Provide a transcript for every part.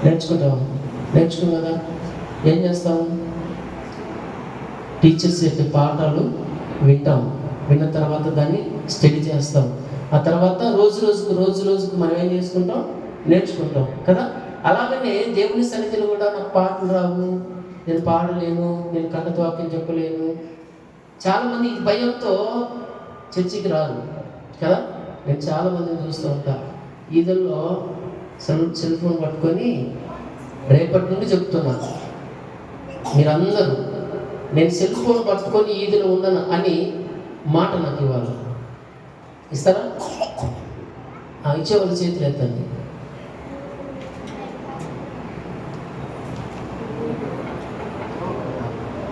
నేర్చుకున్నాం కదా. ఏం చేస్తాం? టీచర్స్ చెప్పే పాఠాలు వింటాం, విన్న తర్వాత దాన్ని స్టడీ చేస్తాం. ఆ తర్వాత రోజు రోజుకు మనం ఏం చేసుకుంటాం? నేర్చుకుంటాం కదా. అలాగనే దేవుని సన్నిధిలో కూడా నాకు పాటలు రావు, నేను పాడలేను, నేను కన్నత వాక్యం చెప్పలేను. చాలామంది ఈ భయంతో చర్చికి రారు కదా. నేను చాలామందిని చూస్తూ ఉంటాను, ఈదుల్లో సెల్ ఫోన్ పట్టుకొని రేపటి నుండి చెప్తున్నాను, మీరందరూ నేను సెల్ ఫోన్ పట్టుకొని ఈదులో ఉన్నాను అని మాట నాకు ఇవ్వాలి. ఇస్తారా? ఇచ్చేవాళ్ళు చేతులు ఎత్తండి.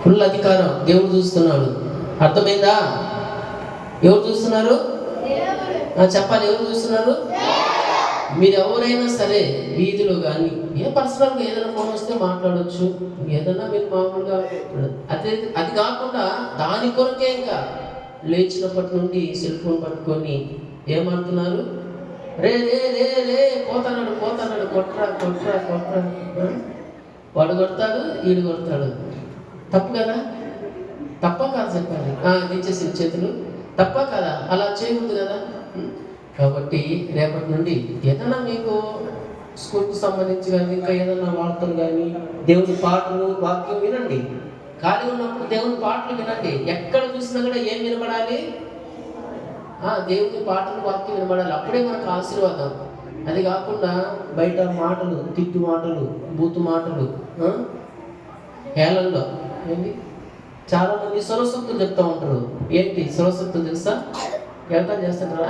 ఫుల్ అధికారం దేవుడు చూస్తున్నాడు. అర్థమైందా? ఎవరు చూస్తున్నారు? చెప్పాలి, ఎవరు చూస్తున్నారు? మీరు ఎవరైనా సరే వీధిలో కానీ పర్సనల్గా ఏదైనా ఫోన్ వస్తే మాట్లాడవచ్చు, ఏదైనా మీరు మామూలుగా అది కాకుండా దాని కొరకే ఇంకా లేచినప్పటి నుండి సెల్ ఫోన్ పట్టుకొని ఏమంటున్నారు? రే రే రే రే పోతాడు కొట్రా వాడు కొడతాడు, వీడు కొడతాడు. తప్పు కదా? తప్ప కాదు చెప్పాలి. దించేసిన చేతులు తప్ప కదా? అలా చేయకూడదు కదా. కాబట్టి రేపటి నుండి ఏదైనా మీకు స్కూల్కి సంబంధించి కానీ ఇంకా ఏదైనా వార్తలు కానీ దేవుని పాటలు వాక్యం వినండి. ఖాళీ ఉన్నప్పుడు దేవుని పాటలు వినండి. ఎక్కడ చూసినా కూడా ఏం వినబడాలి? దేవుని పాటలు వాక్యం వినబడాలి. అప్పుడే మనకు ఆశీర్వాదం. అది కాకుండా బయట మాటలు, తిట్టు మాటలు, బూతు మాటలు, హేళనలో ఏంటి చాలా మంది సొరసొత్తులు చెప్తూ ఉంటారు. ఏంటి సొరసొత్తులు తెలుసా? ఎంత చేస్తుంటారు?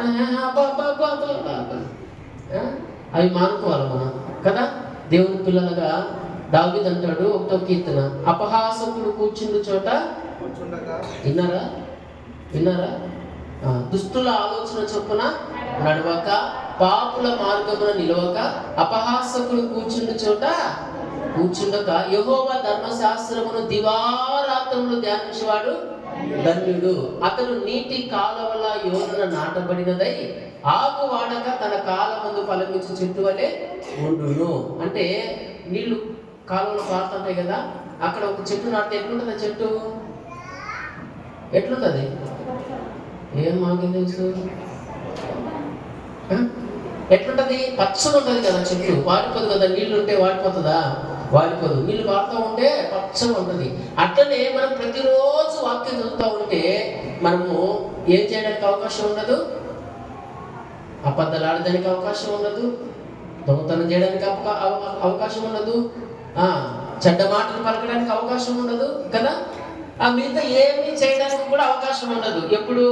అవి మానుకోవాలి మనం కదా. దేవుని పిల్లలుగా దావీదు అంటాడు 1వ కీర్తన, అపహాసకుడు కూర్చుండు చోట విన్నారా? దుష్టుల ఆలోచన చొప్పున నడవక, పాపుల మార్గమున నిలవక, అపహాసకుడు కూర్చుండు చోట కూర్చుండక, యెహోవా ధర్మశాస్త్రమును దివారాత్రములు ధ్యానించేవాడు ధన్యుడు. అతను నీటి కాలవల యోధన నాటబడినదై ఆకు వాడక తన కాలమందు ఫలమిచ్చు చెట్టు వలె ఉండును. అంటే నీళ్లు కాలువలో పారుతుంటాయి కదా, అక్కడ ఒక చెట్టు నాటితే ఎట్లుంటుంది? చెట్టు ఎట్లుంటుంది? ఏం మాకేం తెలుసు? ఎట్లుంటుంది? పచ్చగా ఉంటుంది కదా చెట్టు. వాడిపోదు కదా, నీళ్లు ఉంటే వాడిపోతుందా? వాడిపోదు. నీళ్ళు పారుతూ ఉంటే పచ్చగా ఉంటుంది. అట్లనే మనం ప్రతిరోజు వాక్యం చదువుతూ ఉంటే మనము ఏం చేయడానికి అవకాశం ఉండదు? అబద్ధాలు ఆడడానికి అవకాశం ఉండదు, దొంగతనం చేయడానికి అవకాశం ఉండదు, చెడ్డ మాటలు పలకడానికి అవకాశం ఉండదు కదా. మిగతా ఏమీ చేయడానికి కూడా అవకాశం ఉండదు. ఎప్పుడు?